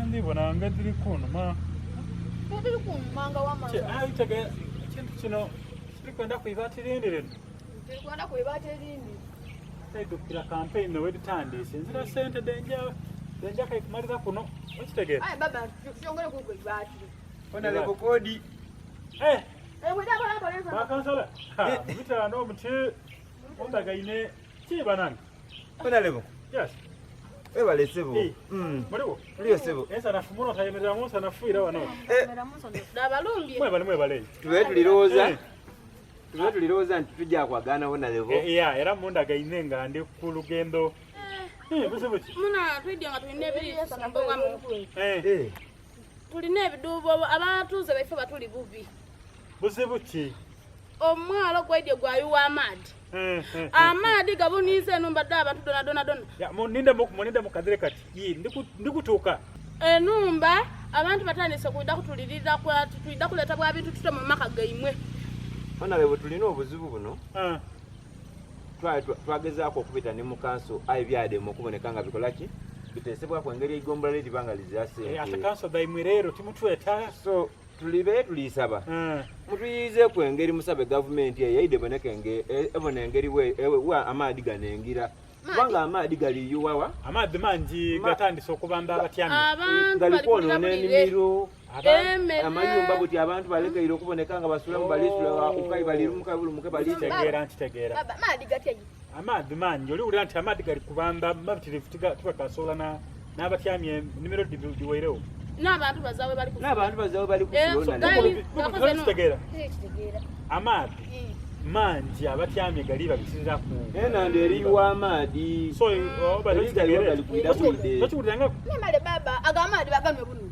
ndibona ngadiri kuno ma ndiri kuno manga wa manga ayi tage kintu kino kwenda kuibatirindire kwenda kuibatirindi dukira campaign no weditandise nzira sente denja kaikumaliza kuno okitegera ayi baba tushongole kuibatire ona lebo kodi mweda bala poleza bakansala bitano muti ondagaine kibanani ona lebo yes webale sebo muriwo liyo sebo esa nafumuno tayemerera munsi nafuira wano dabalumbi mwebale tuwe tuliroza nti tujja kwagana wona lebo era mundagaine nga ndi ku lugendo buzibuki muna twidya nga tulina ebiri sambonga mu tulina ebiduubo abatuuze baife batuli bubi buzibuki omwalo gwedye gwayuwa Amadi Amadi gabunize enumba dda abantu dona muninde mukadire kati ndikutuuka enumba abantu batandise kuidda kutulirira tuidda kuleta bwa bintu tute mu maka gaimwe ona lebo tulina obuzibu buno twagezaako okubita ne mukanso ayibyade mu kuboneka nga bikolaki bitesebwa ku engeri y'egombola libanga lizase ate kanso daimwe rero timutweta so tulisaba mutuyize ku engeri musabe gavumenti eyayide ebona engeri wa Amadi ganengira kubanga Amadi galiyuwawa Amadi mangi gatandise okubanda abatyami galikono n'enimiro amanyumba buti abantu balekeire okuboneka nga basulamu balisula ukai balirumuke balitegeera Amadi mangi oliwulira nti Amadi gali kubanda tubakasola n'abatyami enimiro diweirewo n'abantu bazawe bali kutegeera Amadi mangi abatyami gali babisirira ku enando eriwa Amadi so obalitegeera tokiwulirangako nemale baba aga Amadi bagamye bunu